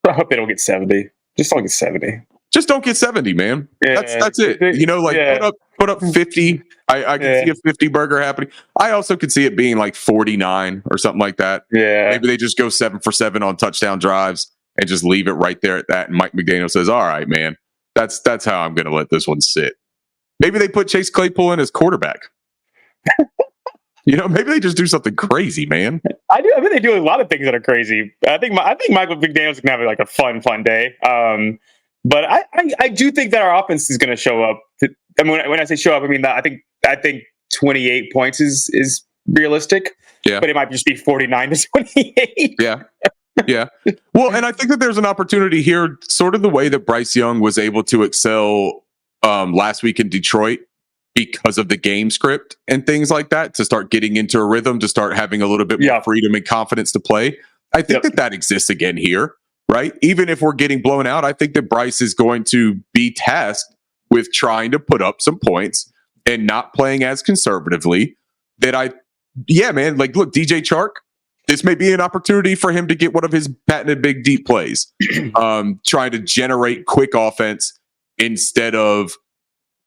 Speaker 1: I hope they don't get 70. Just don't get 70.
Speaker 2: Just don't get 70, man.
Speaker 1: Yeah.
Speaker 2: That's it. You know, like put up 50. I can see a 50 burger happening. I also could see it being like 49 or something like that.
Speaker 1: Yeah.
Speaker 2: Maybe they just go 7 for 7 on touchdown drives and just leave it right there at that. And Mike McDaniel says, all right, man, that's how I'm going to let this one sit. Maybe they put Chase Claypool in as quarterback. You know, maybe they just do something crazy, man.
Speaker 1: I mean, they do a lot of things that are crazy. I think Michael McDaniel's gonna have like a fun day. But I do think that our offense is gonna show up. I mean, when I say show up, I mean I think 28 points is realistic.
Speaker 2: Yeah.
Speaker 1: But it might just be 49 to 28.
Speaker 2: Yeah. Yeah. Well, and I think that there's an opportunity here, sort of the way that Bryce Young was able to excel last week in Detroit, because of the game script and things like that, to start getting into a rhythm, to start having a little bit more freedom and confidence to play. I think that exists again here, right? Even if we're getting blown out, I think that Bryce is going to be tasked with trying to put up some points and not playing as conservatively. Look, DJ Chark, this may be an opportunity for him to get one of his patented big deep plays, trying to generate quick offense instead of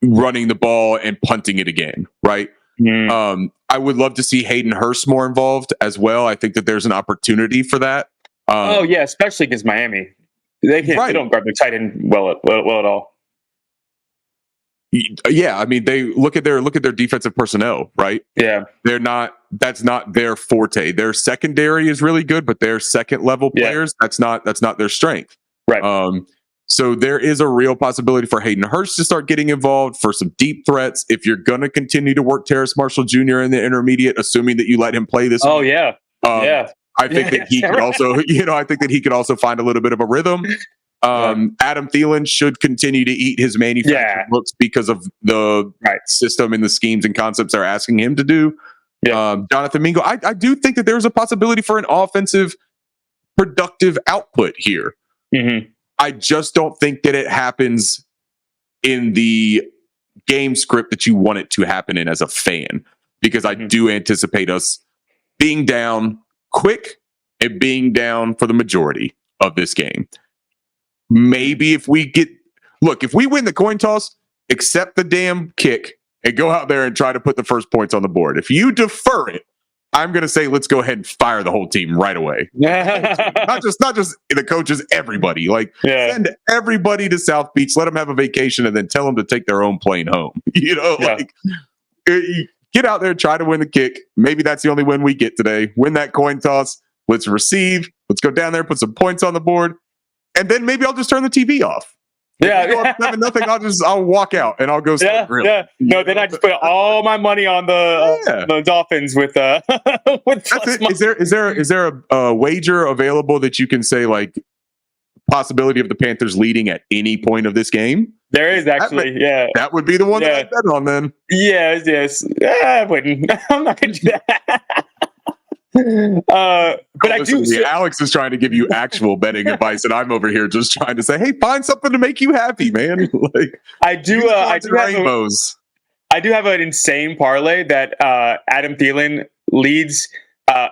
Speaker 2: running the ball and punting it again, right? I would love to see Hayden Hurst more involved as well. I think that there's an opportunity for that.
Speaker 1: Especially against Miami. They don't guard the tight end well at all.
Speaker 2: Yeah, I mean, they look at their defensive personnel, right?
Speaker 1: Yeah,
Speaker 2: that's not their forte. Their secondary is really good, but their second level players, that's not their strength,
Speaker 1: right?
Speaker 2: So there is a real possibility for Hayden Hurst to start getting involved for some deep threats. If you're going to continue to work Terrace Marshall Jr. in the intermediate, assuming that you let him play this week, I think that he could also, I think that he could also find a little bit of a rhythm. Adam Thielen should continue to eat his manufactured looks because of the system and the schemes and concepts they're asking him to do. Jonathan Mingo, I do think that there's a possibility for an offensive productive output here.
Speaker 1: Mm-hmm.
Speaker 2: I just don't think that it happens in the game script that you want it to happen in as a fan, because I do anticipate us being down quick and being down for the majority of this game. Maybe if we win the coin toss, accept the damn kick and go out there and try to put the first points on the board. If you defer it, I'm going to say, let's go ahead and fire the whole team right away. not just the coaches, everybody. Send everybody to South Beach, let them have a vacation, and then tell them to take their own plane home. Get out there, try to win the kick. Maybe that's the only win we get today. Win that coin toss. Let's receive. Let's go down there, put some points on the board, and then maybe I'll just turn the TV off. If I'll walk out and I'll go grill.
Speaker 1: Yeah. No, then I just put all my money on the Dolphins with
Speaker 2: That's it. Is there a wager available that you can say, like, possibility of the Panthers leading at any point of this game?
Speaker 1: There is actually,
Speaker 2: That would be the one that I bet on then.
Speaker 1: Yes. I wouldn't. I'm not going to do that. But I do.
Speaker 2: Alex is trying to give you actual betting advice, and I'm over here just trying to say, "Hey, find something to make you happy, man."
Speaker 1: I do have an insane parlay that Adam Thielen leads.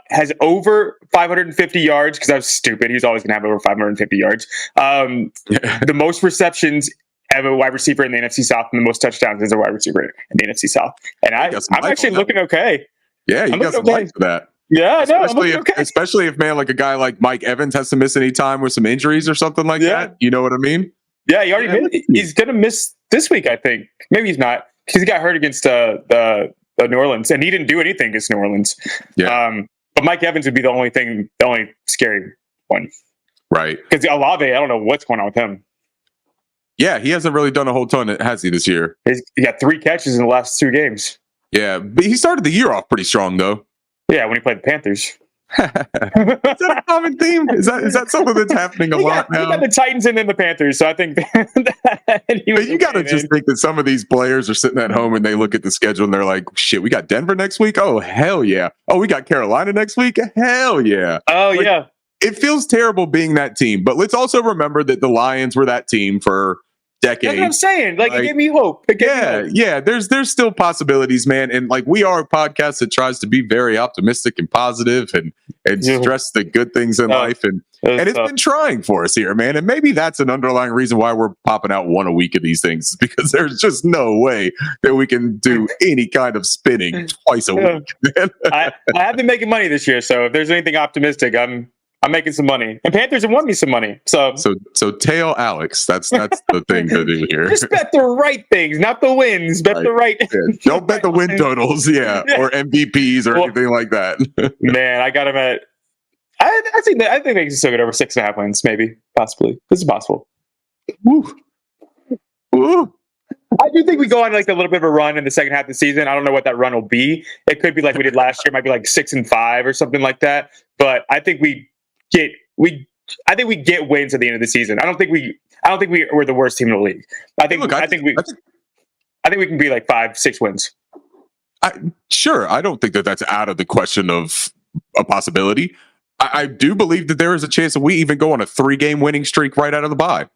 Speaker 1: Has over 550 yards, because I was stupid. He's always going to have over 550 yards. The most receptions of a wide receiver in the NFC South, and the most touchdowns as a wide receiver in the NFC South. And I'm actually looking okay.
Speaker 2: Yeah, you got some life for that.
Speaker 1: Yeah,
Speaker 2: especially if man, like a guy like Mike Evans has to miss any time with some injuries or something like that. You know what I mean?
Speaker 1: Yeah, he's going to miss this week, I think. Maybe he's not, because he got hurt against the New Orleans, and he didn't do anything against New Orleans. Yeah. But Mike Evans would be the only scary one.
Speaker 2: Right.
Speaker 1: Because Olave, I don't know what's going on with him.
Speaker 2: Yeah, he hasn't really done a whole ton, has he, this year?
Speaker 1: He got 3 catches in the last 2 games.
Speaker 2: Yeah, but he started the year off pretty strong, though.
Speaker 1: Yeah, when he played the Panthers.
Speaker 2: Is that a common theme? Is that something that's happening a lot now?
Speaker 1: You got the Titans and then the Panthers, so I think
Speaker 2: you got to just think that some of these players are sitting at home and they look at the schedule and they're like, shit, we got Denver next week? Oh, hell yeah. Oh, we got Carolina next week? Hell yeah.
Speaker 1: Oh, like, yeah.
Speaker 2: It feels terrible being that team, but let's also remember that the Lions were that team for decades.
Speaker 1: That's what I'm saying. Like, it gave me hope.
Speaker 2: Yeah. There's still possibilities, man. And like, we are a podcast that tries to be very optimistic and positive and stress the good things in life. And it's been trying for us here, man. And maybe that's an underlying reason why we're popping out one a week of these things, because there's just no way that we can do any kind of spinning twice a week. Man.
Speaker 1: I have been making money this year, so if there's anything optimistic, I'm making some money, and Panthers have won me some money. So
Speaker 2: tail Alex. That's the thing to do here.
Speaker 1: Just bet the right things, not the wins. Bet the right.
Speaker 2: Yeah. Don't bet the win totals, or MVPs or anything like that.
Speaker 1: Man, I got him at. I think they can still get over 6.5 wins, maybe, possibly. This is possible.
Speaker 2: Woo.
Speaker 1: I do think we go on like a little bit of a run in the second half of the season. I don't know what that run will be. It could be like we did last year, it might be like 6-5 or something like that. But I think we get wins at the end of the season. I don't think we're the worst team in the league. I think we can be like 5-6 wins.
Speaker 2: Sure. I don't think that's out of the question of a possibility. I do believe that there is a chance that we even go on a 3-game winning streak right out of the bye.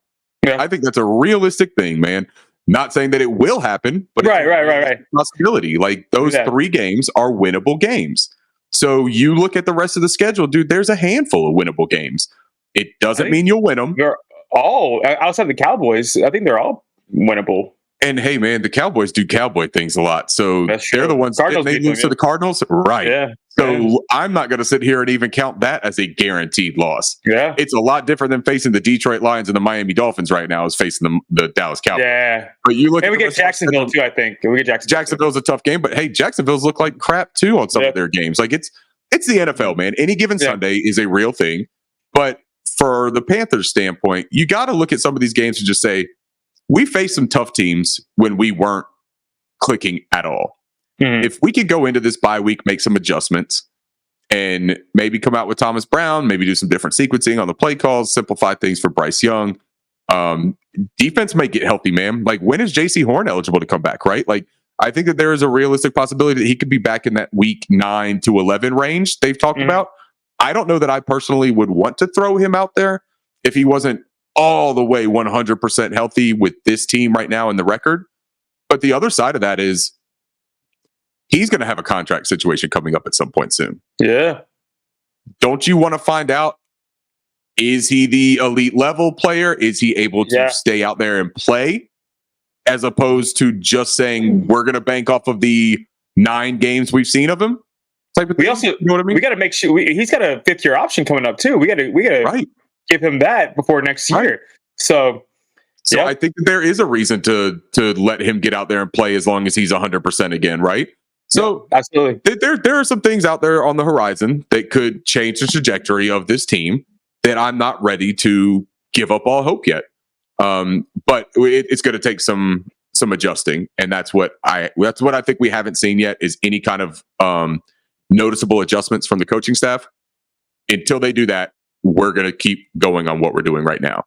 Speaker 2: Yeah. I think that's a realistic thing, man. Not saying that it will happen, but
Speaker 1: right.
Speaker 2: Possibility. Like those 3 games are winnable games. So you look at the rest of the schedule, dude, there's a handful of winnable games. It doesn't mean you'll win them.
Speaker 1: They're all, outside the Cowboys, I think they're all winnable.
Speaker 2: And hey, man, the Cowboys do cowboy things a lot. So they're the ones that they lose to the Cardinals. Right.
Speaker 1: Yeah.
Speaker 2: So I'm not going to sit here and even count that as a guaranteed loss.
Speaker 1: Yeah.
Speaker 2: It's a lot different than facing the Detroit Lions and the Miami Dolphins right now is facing the Dallas Cowboys.
Speaker 1: Yeah.
Speaker 2: But you look
Speaker 1: and we get Jacksonville too, I think. We get
Speaker 2: Jacksonville's a tough game, but hey, Jacksonville's look like crap too on some of their games. Like it's the NFL, man. Any given Sunday is a real thing. But for the Panthers standpoint, you got to look at some of these games and just say, we faced some tough teams when we weren't clicking at all. Mm-hmm. If we could go into this bye week, make some adjustments, and maybe come out with Thomas Brown, maybe do some different sequencing on the play calls, simplify things for Bryce Young. Defense might get healthy, man. Like, when is JC Horn eligible to come back, right? Like, I think that there is a realistic possibility that he could be back in that week 9 to 11 range they've talked about. I don't know that I personally would want to throw him out there if he wasn't all the way 100% healthy with this team right now in the record. But the other side of that is he's going to have a contract situation coming up at some point soon.
Speaker 1: Yeah.
Speaker 2: Don't you want to find out, is he the elite level player? Is he able to stay out there and play? As opposed to just saying, we're going to bank off of the 9 games we've seen of him. Type of thing.
Speaker 1: We also,
Speaker 2: you know what I mean?
Speaker 1: We got to make sure he's got a 5th-year option coming up too. We got to give him that before next year. So
Speaker 2: I think that there is a reason to let him get out there and play as long as he's 100% again, right? So
Speaker 1: absolutely,
Speaker 2: there are some things out there on the horizon that could change the trajectory of this team that I'm not ready to give up all hope yet. But it's going to take some adjusting, and that's what I think we haven't seen yet is any kind of noticeable adjustments from the coaching staff. Until they do that, we're going to keep going on what we're doing right now.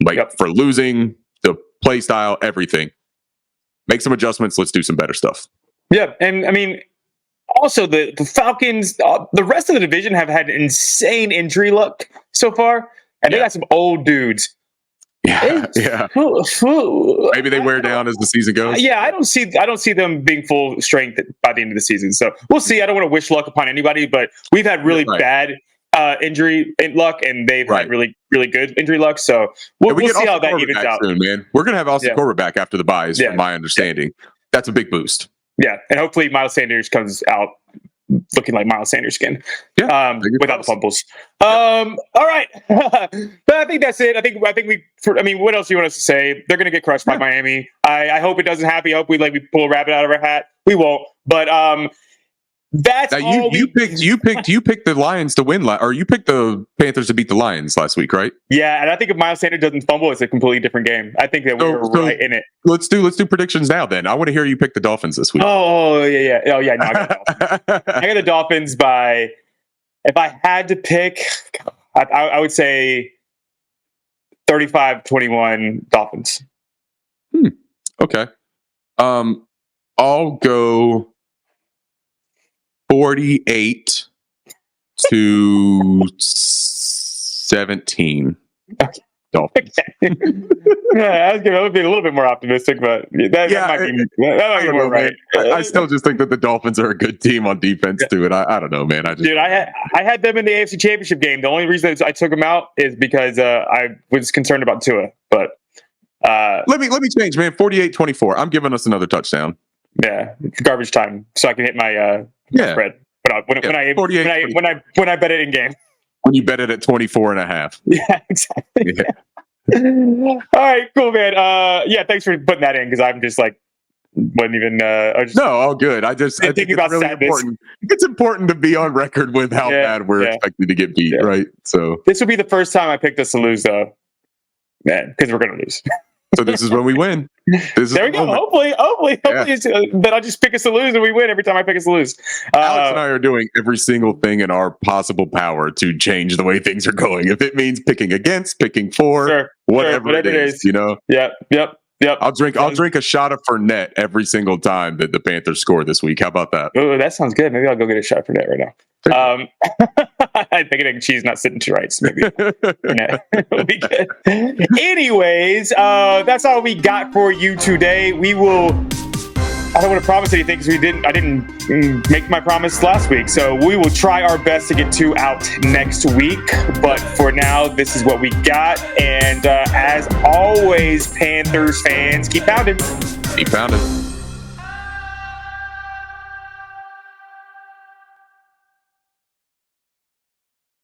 Speaker 2: Like for losing, the play style, everything. Make some adjustments. Let's do some better stuff.
Speaker 1: Yeah, and I mean, also the Falcons, the rest of the division have had insane injury luck so far, and they got some old dudes.
Speaker 2: Yeah. Maybe they wear down as the season goes.
Speaker 1: I don't see them being full strength by the end of the season. So we'll see. I don't want to wish luck upon anybody, but we've had really bad injury luck, and they've had really, really good injury luck. So we'll see how that evens out.
Speaker 2: Soon, man. We're gonna have Austin Corbett back after the bye, from my understanding. That's a big boost.
Speaker 1: Yeah, and hopefully Miles Sanders comes out looking like Miles Sanders again, without the fumbles. All right, but I think that's it. I think what else do you want us to say? They're going to get crushed by Miami. I hope it doesn't happen. I hope we pull a rabbit out of our hat. We won't, but that's
Speaker 2: now you picked the Lions to win, or you picked the Panthers to beat the Lions last week, right?
Speaker 1: Yeah, and I think if Miles Sanders doesn't fumble, it's a completely different game. I think that we're right in it.
Speaker 2: Let's do predictions now. Then I want to hear you pick the Dolphins this week.
Speaker 1: Oh yeah. No, I got the Dolphins. I got the Dolphins by If I had to pick, I would say 35-21 Dolphins.
Speaker 2: Okay. I'll go 48-17.
Speaker 1: Okay.
Speaker 2: Dolphins.
Speaker 1: Yeah, I would be a little bit more optimistic, but that might be more right.
Speaker 2: I still just think that the Dolphins are a good team on defense too, and I don't know, man.
Speaker 1: Dude, I had them in the AFC Championship game. The only reason I took them out is because I was concerned about Tua. But
Speaker 2: let me change, man. 48-24. I'm giving us another touchdown.
Speaker 1: Yeah, it's garbage time, so I can hit my spread. But when I bet it in game.
Speaker 2: When you bet it at 24.5.
Speaker 1: Yeah, exactly.
Speaker 2: Yeah.
Speaker 1: All right, cool, man. Yeah, thanks for putting that in because I'm just like wasn't even.
Speaker 2: All good. I think
Speaker 1: thinking about
Speaker 2: really
Speaker 1: sadness.
Speaker 2: important. It's important to be on record with how bad we're expected to get beat, right? So
Speaker 1: this will be the first time I picked us to lose, though, man, because we're gonna lose.
Speaker 2: So this is when we win.
Speaker 1: There we go. Hopefully, that I'll just pick us to lose and we win every time I pick us to lose.
Speaker 2: Alex and I are doing every single thing in our possible power to change the way things are going. If it means picking against, picking for, whatever it is, you know.
Speaker 1: Yep.
Speaker 2: I'll drink a shot of Fernet every single time that the Panthers score this week. How about that?
Speaker 1: Oh, that sounds good. Maybe I'll go get a shot of Fernet right now. I think egg and cheese not sitting too right, so maybe it'll be good. Anyways, that's all we got for you today. We will. I don't want to promise anything because I didn't make my promise last week. So we will try our best to get 2 out next week. But for now, this is what we got. And as always, Panthers fans, keep pounding.
Speaker 2: Keep pounding.